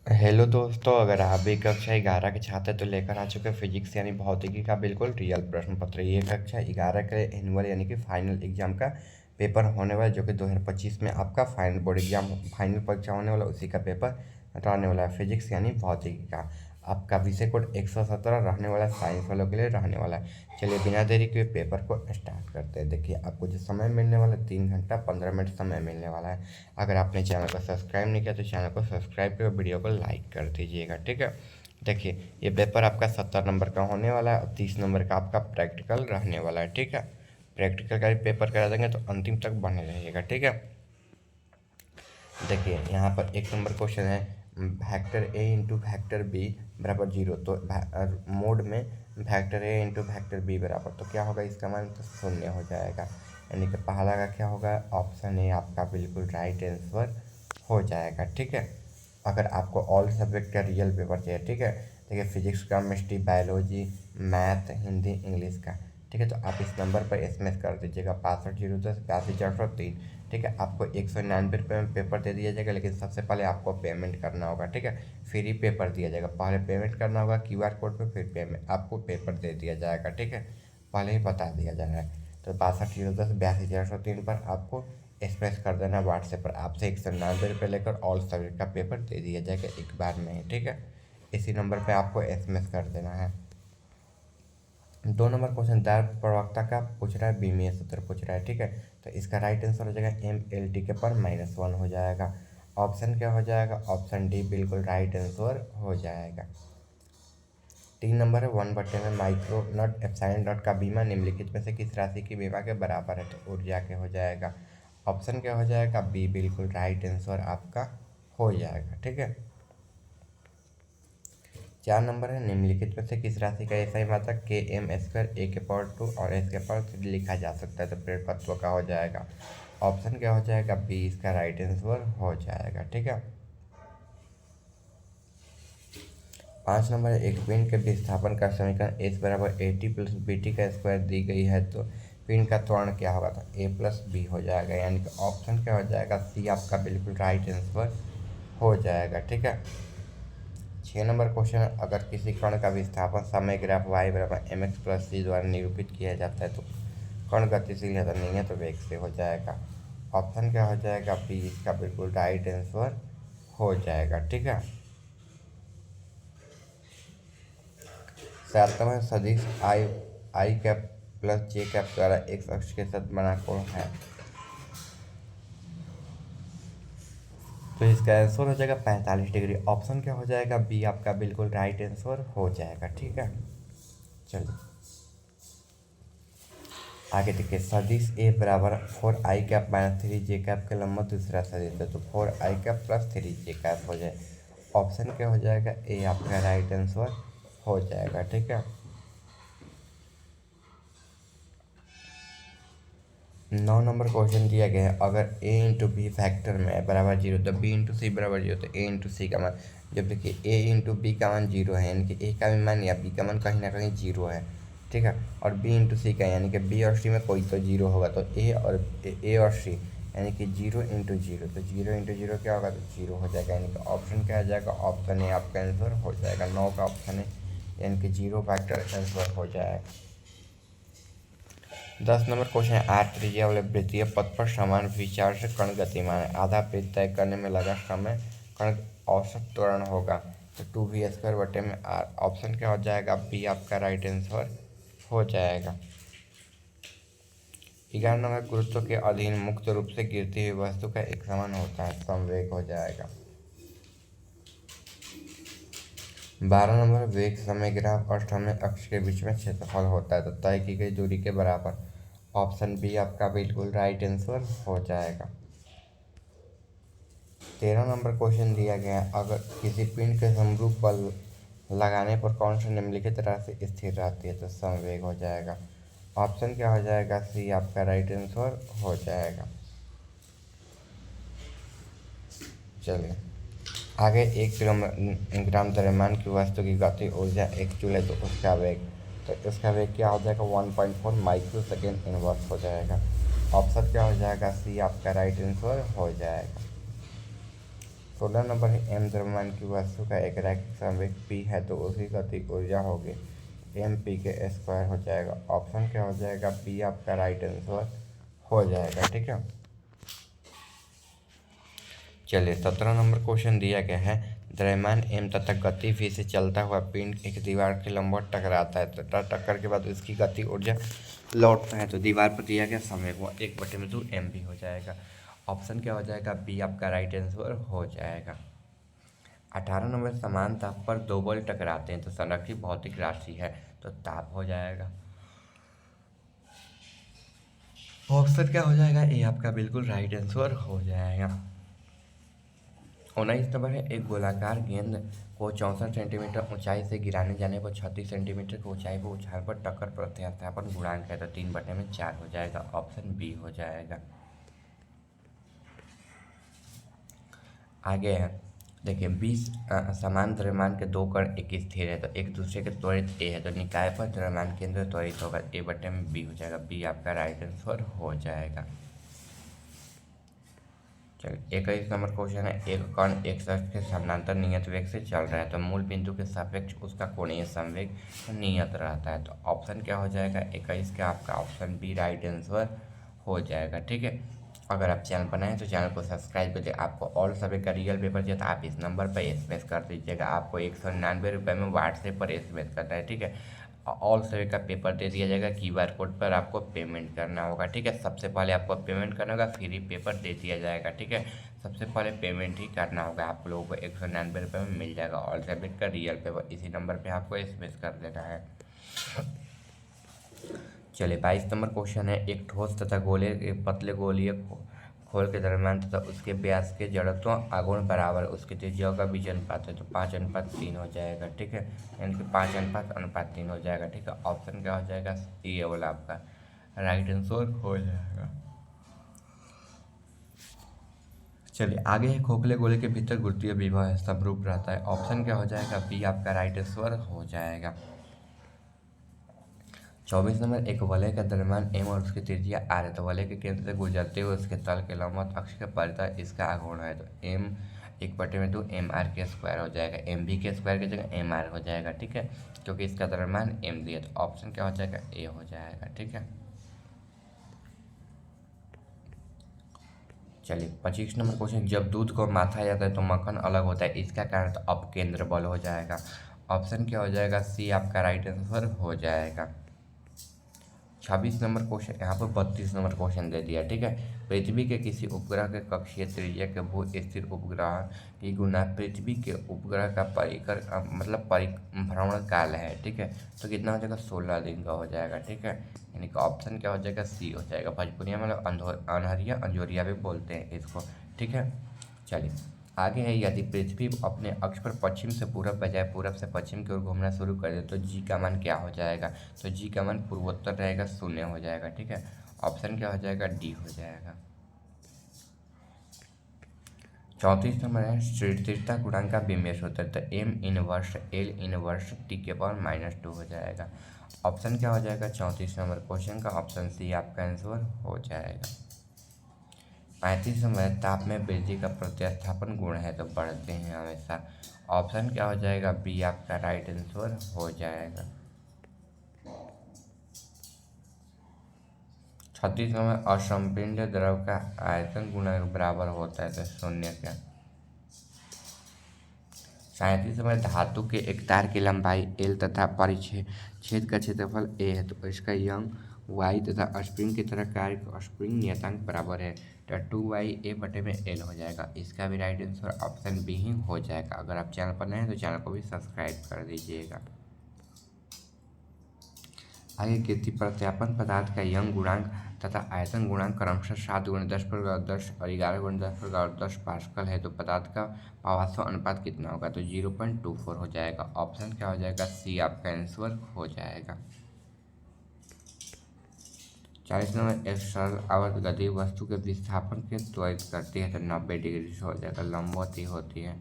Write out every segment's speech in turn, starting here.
Hello दोस्तों, अगर आप भी कक्षा 11 के छात्र हैं तो लेकर आ चुके हैं फिजिक्स यानी भौतिकी का बिल्कुल रियल प्रश्न पत्र। ये कक्षा 11 के एनुअल यानी कि फाइनल एग्जाम का पेपर होने वाला है, जो कि 2025 में आपका फाइनल बोर्ड एग्जाम फाइनल परीक्षा होने वाला, उसी का पेपर रहने वाला है। फिजिक्स यानी भौतिकी का आपका विषय कोड 117 रहने वाला है, साइंस वालों के लिए रहने वाला है। चलिए बिना देरी के पेपर को स्टार्ट करते हैं। देखिए, आपको जो समय मिलने वाला है 3 घंटा 15 मिनट समय मिलने वाला है। अगर आपने चैनल को सब्सक्राइब नहीं किया तो चैनल को सब्सक्राइब कर वीडियो को लाइक कर दीजिएगा, ठीक है। देखिए, ये पेपर आपका 70 नंबर का होने वाला है और 30 नंबर का आपका प्रैक्टिकल रहने वाला है, ठीक है। प्रैक्टिकल का भी पेपर करा देंगे तो अंतिम तक बने रहिएगा, ठीक है। देखिए, यहाँ पर 1 नंबर क्वेश्चन है, vector A into vector B बराबर 0। तो मोड में vector A into vector B बराबर, तो क्या होगा, इसका मान तो 0 हो जाएगा। यानी कि पहला का क्या होगा, ऑप्शन ए आपका बिल्कुल राइट आंसर हो जाएगा, ठीक है। अगर आपको ऑल सब्जेक्ट का रियल पेपर चाहिए, ठीक है। देखिए, physics chemistry biology math Hindi English का, ठीक है। तो आप इस नंबर पर SMS कर दीजिएगा 65 010 82 403, ठीक है। आपको 199 में पेपर दे दिया जाएगा, लेकिन सबसे पहले आपको पेमेंट करना होगा, ठीक है। फ्री पेपर दिया जाएगा, पहले पेमेंट करना होगा QR कोड पे, फिर पेमेंट आपको पेपर दे दिया जाएगा, ठीक है। पहले ही बता दिया जा रहा है। तो 62 010 82 403 पर आपको एक्सप्रेस कर देना व्हाट्सएप पर। आपसे 199 लेकर ऑल सब्जेक्ट का पेपर दे दिया जाएगा एक बार में ही, ठीक है। इसी नंबर पे आपको SMS कर देना है। 2 नंबर क्वेश्चन दार प्रवक्ता का पूछ रहा है, बीमीय सूत्र पूछ रहा है, ठीक है। तो इसका राइट आंसर हो जाएगा MLT के पर -1 हो जाएगा। ऑप्शन क्या हो जाएगा, ऑप्शन डी बिल्कुल राइट आंसर हो जाएगा। 3 नंबर है, 1/10 में माइक्रो नॉट एप्सिलॉन डॉट का बीमा निम्नलिखित में से किस राशि की बीमा के बराबर है, तो ऊर्जा के हो जाएगा। ऑप्शन क्या हो जाएगा, बी बिल्कुल राइट आंसर आपका हो जाएगा, ठीक है। 4 नंबर है, निम्नलिखित में से किस राशि का ऐसा ही मात्रक KM² A⁻² और S⁻³ लिखा जा सकता है, तो प्रेरक तत्व का हो जाएगा। ऑप्शन क्या हो जाएगा, बी इसका राइट आंसर हो जाएगा, ठीक है। 5 नंबर है, एक पिंड के विस्थापन का समीकरण H बराबर AT प्लस BT का स्क्वायर दी गई है, तो पिंड का त्वरण क्या होगा, तो A प्लस B हो जाएगा। यानी कि ऑप्शन क्या हो जाएगा, सी आपका बिल्कुल राइट आंसर हो जाएगा, ठीक है। 6 नंबर क्वेश्चन है, अगर किसी कण का विस्थापन समय ग्राफ y बराबर mx प्लस c द्वारा निरूपित किया जाता है, तो कण गतिशील है तो नहीं है, तो वेग से हो जाएगा। ऑप्शन क्या हो जाएगा, बी इसका बिल्कुल राइट आंसर हो जाएगा, ठीक है। 7वां सदिश आई कैप प्लस जे कैप द्वारा x अक्ष के साथ बना कोण है, तो इसका आंसर हो जाएगा 45 डिग्री। ऑप्शन क्या हो जाएगा, बी आपका बिल्कुल राइट आंसर हो जाएगा, ठीक है। चलिए आगे देखिए, सदिश ए बराबर 4i cap minus 3j cap के लंबवत दूसरा सदिश है, तो 4i cap plus 3j cap हो जाए। ऑप्शन क्या हो जाएगा, ए आपका राइट आंसर हो जाएगा, ठीक है। 9 नंबर क्वेश्चन दिया गया है, अगर a इंटू बी फैक्टर में बराबर 0 तो b इंटू सी बराबर 0, तो a इंटू सी का मान, जब देखिए a इंटू बी का मान 0 है, यानी कि a का भी मान या b का मान कहीं ना कहीं 0 है, ठीक है। और b इंटू सी का, यानी कि b और c में कोई तो 0 होगा, तो a और c यानी कि 0 इंटू 0, तो 0 इंटू 0 क्या होगा, तो 0 हो जाएगा। यानी कि ऑप्शन क्या आ जाएगा, ऑप्शन ए आपका आंसर हो जाएगा। 9 का ऑप्शन है, यानी कि 0 फैक्टर आंसर हो जाएगा। 10 नंबर क्वेश्चन है, आर त्रिज्या वाले वृत्तीय पथ पर समान विचार से कण गतिमान है, आधा वृत्त तय करने में लगा समय कण औसत त्वरण होगा, तो 2v² बटे में आर। ऑप्शन क्या हो जाएगा, बी आपका राइट आंसर हो जाएगा। 11 नंबर, गुरुत्व के अधीन मुक्त रूप से गिरती हुई वस्तु का एक समान होता है, समवेग हो जाएगा। 12 नंबर, वेग समय ग्राफ और समय अक्ष के बीच में क्षेत्रफल होता है, तो तय की गई दूरी के बराबर। ऑप्शन बी आपका बिल्कुल राइट आंसर हो जाएगा। 13 नंबर क्वेश्चन दिया गया है, अगर किसी पिंड के समरूप बल लगाने पर कौन सी निम्नलिखित राशि स्थिर रहती है, तो समवेग हो जाएगा। ऑप्शन क्या हो जाएगा, सी आपका राइट आंसर हो जाएगा। चलिए आगे, 1 किलोग्राम द्रव्यमान की वस्तु की गति ऊर्जा 1 जूल है, तो उसका वेग, तो इसका वेग क्या हो जाएगा, 1.4 माइक्रो सेकेंड इनवर्स हो जाएगा। ऑप्शन क्या हो जाएगा, सी आपका राइट आंसर हो जाएगा। 16 नंबर है एम द्रव्यमान की वस्तु का एक रैखिक संवेग पी है तो उसकी गति ऊर्जा होगी एम पी के स्क्वायर हो जाएगा। ऑप्शन क्या हो जाएगा, बी आपका राइट आंसर हो जाएगा। ठीक है, चलिए 17 नंबर क्वेश्चन दिया गया है, द्रव्यमान एम तथा गति v से चलता हुआ पिंड एक दीवार के लंबवत टकराता है तथा टक्कर के बाद उसकी गति ऊर्जा लौटता है तो दीवार पर दिया गया समय वो 1/2 एम भी हो जाएगा। ऑप्शन क्या हो जाएगा, बी आपका राइट आंसर हो जाएगा। 18 नंबर, समान ताप पर दो बल टकराते हैं तो संरक्षित भौतिक राशि है तो ताप हो जाएगा। ऑप्शन क्या हो जाएगा, ए आपका बिल्कुल राइट आंसर हो जाएगा। 19 नंबर है, एक गोलाकार गेंद को 64 सेंटीमीटर ऊंचाई से गिराने जाने पर 36 सेंटीमीटर की ऊंचाई पर उछाल पर टक्कर प्रत्यास्थापन गुणांक है तो 3/4 हो जाएगा। ऑप्शन बी हो जाएगा। आगे है, देखिए 20 समान द्रव्यमान के दो कण एक स्थिर है तो एक दूसरे के त्वरित ए है तो निकाय पर द्रव्यमान केंद्र त्वरित होगा, A/B हो जाएगा। बी आपका राइट आंसर हो जाएगा। चलिए 21 नंबर क्वेश्चन है, एक कण एक अक्ष के समानांतर नियत वेग से चल रहा है तो मूल बिंदु के सापेक्ष उसका कोणीय संवेग नियत रहता है तो ऑप्शन क्या हो जाएगा, 21 का आपका ऑप्शन बी राइट आंसर हो जाएगा। ठीक है, अगर आप चैनल पर नए हैं तो चैनल को सब्सक्राइब कर दीजिए। आपको और सभी का रियल पेपर चाहिए तो आप इस नंबर पर एसएमएस कर दीजिएगा। आपको 199 रुपये में व्हाट्सएप पर एसएमएस करना है। ठीक है, ऑल सभी का पेपर दे दिया जाएगा, QR कोड पर आपको पेमेंट करना होगा। ठीक है, सबसे पहले आपको पेमेंट करना होगा, फ्री पेपर दे दिया जाएगा। ठीक है, सबसे पहले पेमेंट ही करना होगा, आप लोगों को 199 रुपये में मिल जाएगा ऑल सब्जेक्ट का रियल पेपर। इसी नंबर पर आपको एसएमएस कर देना है। चलिए 22 नंबर क्वेश्चन है, एक ठोस तथा गोले पतले गोलीय खोल के दरम्यान तथा उसके व्यास के जड़त्व आघूर्ण बराबर उसके त्रिज्या का बीज अनुपात है तो 5:3 हो जाएगा। ठीक है, यानी कि 5:3 हो जाएगा। ठीक है, ऑप्शन क्या हो जाएगा, ये वाला आपका राइट आंसर हो जाएगा। चलिए आगे है, खोखले गोले के भीतर गुरुत्वीय विभव समरूप रहता है। ऑप्शन क्या हो जाएगा, बी आपका राइट आंसर हो जाएगा। 24 नंबर, एक वलय का द्रव्यमान m और उसकी त्रिज्या r है तो वलय के केंद्र से गुजरते हुए उसके तल के लंबवत अक्ष के परितः इसका आघूर्ण है तो m 1/2 mr के स्क्वायर हो जाएगा। mv के स्क्वायर की जगह mr हो जाएगा। ठीक है, क्योंकि इसका द्रव्यमान m दिया तो ऑप्शन क्या हो जाएगा, ए हो जाएगा। ठीक है, चलिए 25 नंबर क्वेश्चन, जब दूध को माथा जाता है तो मक्खन अलग होता है, इसका कारण तो अपकेंद्र बल हो जाएगा। ऑप्शन क्या हो जाएगा, सी आपका राइट आंसर हो जाएगा। 26 नंबर क्वेश्चन, यहाँ पर 32 नंबर क्वेश्चन दे दिया। ठीक है, पृथ्वी के किसी उपग्रह के कक्षीय त्रिज्या के भू स्थिर उपग्रह की गुना पृथ्वी के उपग्रह का परिकर मतलब परिभ्रमण काल है। ठीक है, तो कितना हो जाएगा, 16 दिन का हो जाएगा। ठीक है, यानी कि ऑप्शन क्या हो जाएगा, सी हो जाएगा। भोजपुरिया मतलब अनहरिया अंजोरिया भी बोलते हैं इसको। ठीक है, चलिए आगे है, यदि पृथ्वी अपने अक्ष पर पश्चिम से पूरब बजाय पूरब से पश्चिम की ओर घूमना शुरू कर दे तो जी का मान क्या हो जाएगा, तो जी का मान पूर्वोत्तर रहेगा, 0 हो जाएगा। ठीक है, ऑप्शन क्या हो जाएगा, डी हो जाएगा। 34 नंबर है, स्थिरता गुणांक का विमेय सूत्र तो m inverse L inverse t के पावर -2 हो जाएगा। ऑप्शन क्या हो जाएगा 34 नंबर क्वेश्चन का, ऑप्शन सी आपका आंसर हो जाएगा। 35 नंबर, ताप में वृद्धि का प्रतिस्थापन गुण है तो बढ़ते हैं हमेशा। ऑप्शन क्या हो जाएगा, बी आपका राइट आंसर हो जाएगा। 36 नंबर, असंपिंड द्रव का आयतन गुणा बराबर होता है तो 0 का। 37 नंबर, धातु के एक तार की लंबाई L तथा परिच्छेद का क्षेत्रफल A है तो इसका यंग y तथा स्प्रिंग की तरह कार्य स्प्रिंग नियतांक बराबर है तो 2y/L हो जाएगा। इसका भी राइट आंसर ऑप्शन बी ही हो जाएगा। अगर आप चैनल पर नए हैं तो चैनल को भी सब्सक्राइब कर दीजिएगा। आगे कृति प्रत्यापन पदार्थ का यंग गुणांक तथा आयतन गुणांक क्रमशः 7×10⁻10 और 11×10⁻10 पास्कल है तो पदार्थ का पावासो अनुपात कितना होगा, तो 0.24 हो जाएगा। ऑप्शन क्या हो जाएगा, सी आपका आंसर हो जाएगा। 40 नंबर, एक सरल आवर्त गति वस्तु के विस्थापन के त्वरित करती है तो 90 डिग्री से हो जाएगा, लंबवत ही होती है।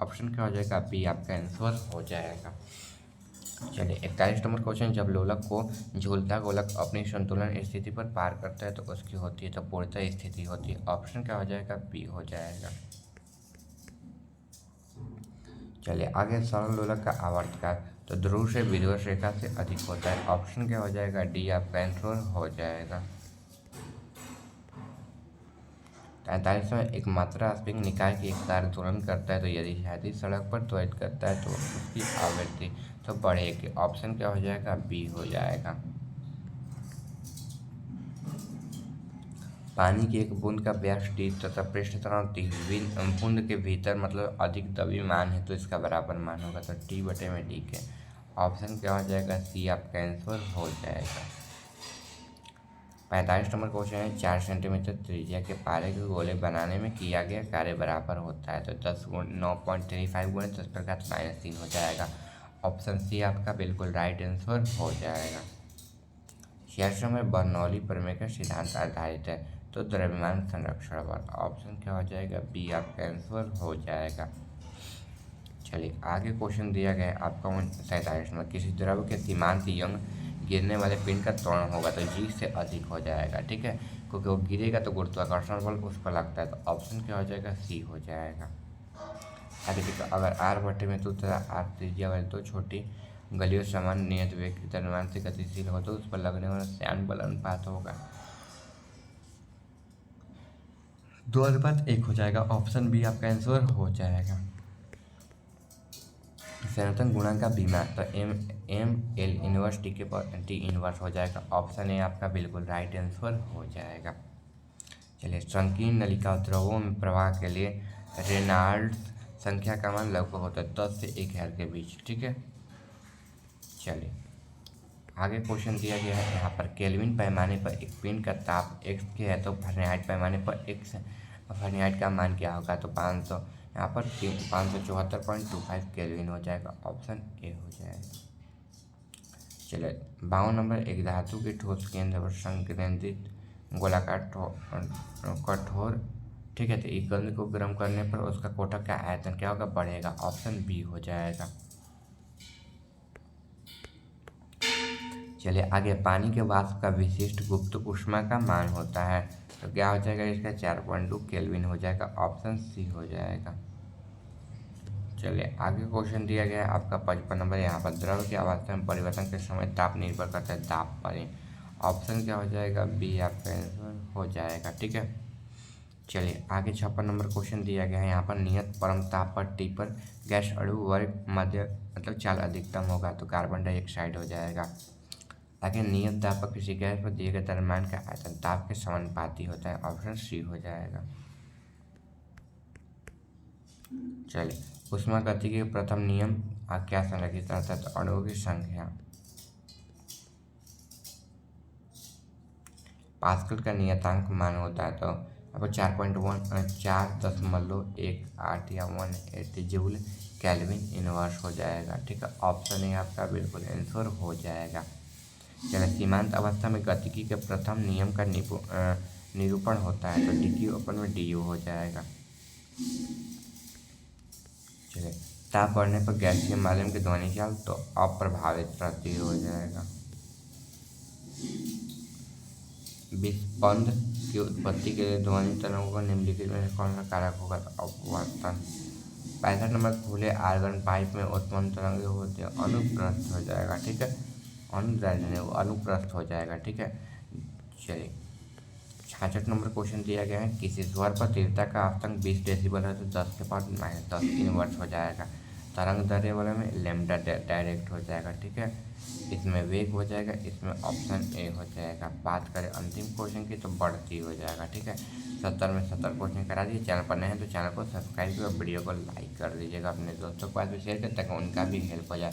ऑप्शन क्या हो जाएगा, बी आपका आंसर हो जाएगा। चलिए 41 नंबर क्वेश्चन, जब लोलक को झूलता गोलक अपनी संतुलन स्थिति पर पार करता है तो उसकी होती है तो पूर्णतः स्थिति होती है। ऑप्शन क्या हो जाएगा, बी हो जाएगा। चलिए आगे, सरल दोलक का आवर्तकाल तो ध्रुव से विषुवत रेखा से अधिक होता है। ऑप्शन क्या हो जाएगा? डी आपका आंसर हो जाएगा। 43 में एक मात्रा स्प्रिंग निकाय की एक तार दोलन करता है तो यदि क्षैतिज सड़क पर त्वरित करता है तो उसकी आवृत्ति तो बढ़ेगी। ऑप्शन क्या हो जाएगा? बी हो जाएगा। पानी की एक बूंद का व्यास डी तथा पृष्ठ तनाव 30 बूंद के भीतर मतलब अधिक द्रव्यमान है तो इसका बराबर मान होगा तो टी बटे में डी के। ऑप्शन क्या हो जाएगा? सी आपका आंसर हो जाएगा। 45 नंबर क्वेश्चन है, 4 सेंटीमीटर त्रिज्या के पारे के गोले बनाने में किया गया कार्य बराबर होता है तो 9.35 गुणे 10⁻³ हो जाएगा। ऑप्शन सी आपका बिल्कुल राइट आंसर हो जाएगा। 66 में बर्नौली प्रमेय का सिद्धांत आधारित है तो द्रव्यमान संरक्षण बल। ऑप्शन क्या हो जाएगा? बी आपका आंसर हो जाएगा। चलिए आगे क्वेश्चन दिया गया है आपका 47 में, किसी द्रव के सीमांत यंग गिरने वाले पिंड का त्वरण होगा तो जी से अधिक हो जाएगा। ठीक है, क्योंकि वो गिरेगा तो गुरुत्वाकर्षण बल उस पर लगता है तो ऑप्शन क्या हो जाएगा? सी हो जाएगा। आगे देखो, अगर आर बटे में तथा आर त्रिज्या वाली दो छोटी गलियों समान नियत वेग के द्रव्यमान से गतिशील हो तो उस पर लगने वाला श्यान बल अनुपात होगा 2:1 हो जाएगा। ऑप्शन बी आपका आंसर हो जाएगा। सनातन गुणांक का बीमा तो एम एल इनवर्स टी के पर टी इनवर्स हो जाएगा। ऑप्शन ए आपका बिल्कुल राइट आंसर हो जाएगा। चलिए, संकीर्ण नलिका द्रवों में प्रवाह के लिए रेनॉल्ड्स संख्या का मान लगभग होता है 10 से 1000 के बीच। ठीक है, चलिए आगे क्वेश्चन दिया गया है यहाँ पर, केल्विन पैमाने पर एक पिंड का ताप x के है तो फारेनहाइट पैमाने पर x फारेनहाइट का मान क्या होगा? तो 500 यहाँ पर 574.25 केल्विन हो जाएगा। ऑप्शन ए हो जाएगा। चलिए 52 नंबर, एक धातु के ठोस केंद्र पर संकेंद्रित गोलाकार कठोर, ठीक है, तो एक गंध को गर्म करने पर उसका कोटक का आयतन क्या होगा? बढ़ेगा। ऑप्शन बी हो जाएगा। चलिए आगे, पानी के वाष्प का विशिष्ट गुप्त ऊष्मा का मान होता है तो क्या हो जाएगा? इसका 4.2 केल्विन हो जाएगा। ऑप्शन सी हो जाएगा। चलिए आगे क्वेश्चन दिया गया है आपका 55 नंबर, यहाँ पर द्रव की अवस्था में परिवर्तन के समय ताप निर्भर करता है दाब पर ही। ऑप्शन क्या हो जाएगा? बी आपका आंसर हो जाएगा। ठीक है, चलिए आगे 56 नंबर क्वेश्चन दिया गया है यहाँ पर, नियत परम ताप पर टी पर गैस अणु वर्ग मध्य मतलब चाल अधिकतम होगा तो कार्बन डाइऑक्साइड हो जाएगा। आगे, नियत दाब पर किसी गैस पर दिए गए द्रव्यमान का आयतन ताप के समानुपाती होता है। ऑप्शन सी हो जाएगा। चलिए, ऊष्मागतिकी के प्रथम नियम क्या संरक्षित रहता है? तो अणुओं की संख्या। पास्कल का नियतांक मान होता है तो आपको 4.1418 या 180 जूल केल्विन इनवर्स हो जाएगा। ठीक है, ऑप्शन ए आपका बिल्कुल आंसर हो जाएगा। चलिए, सीमांत अवस्था में गतिकी के प्रथम नियम का निरूपण होता है तो डी ओपन में डी हो जाएगा। चलिए, ताप बढ़ने पर गैसीय माध्यम की ध्वनि चाल तो अप्रभावित रहती हो जाएगा। विस्पंद की उत्पत्ति के लिए ध्वनि तरंगों को निम्नलिखित में कौन सा कारक होगा? तो अपवर्तन। 65 नंबर, खुले आर्गन पाइप में उत्पन्न तरंगे होते हैं अनुप्रस्थ हो जाएगा। ठीक है, अनुप्रस्थ हो जाएगा। ठीक है, चलिए 66 नंबर क्वेश्चन दिया गया है, किसी स्वर पर तीव्रता का आवर्तन 20 डेसिबल है तो 10 के पावर -10 इनवर्स हो जाएगा। तरंग दैर्ध्य वाले में लैम्डा डायरेक्ट हो जाएगा। ठीक है, इसमें वेग हो जाएगा, इसमें ऑप्शन ए हो जाएगा। बात करें अंतिम क्वेश्चन की तो बढ़ती हो जाएगा। ठीक है, 70 में 70 क्वेश्चन करा दिए। चैनल पर नए हैं तो चैनल को सब्सक्राइब कर वीडियो को लाइक कर दीजिएगा, अपने दोस्तों के पास भी शेयर करें ताकि उनका भी हेल्प हो जाए।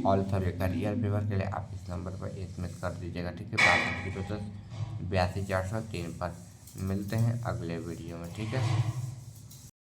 ऑल सब्जेक्ट का रियल पेपर के लिए आप इस नंबर पर एसएमएस कर दीजिएगा। ठीक है, 62 82 403 पर। मिलते हैं अगले वीडियो में। ठीक है।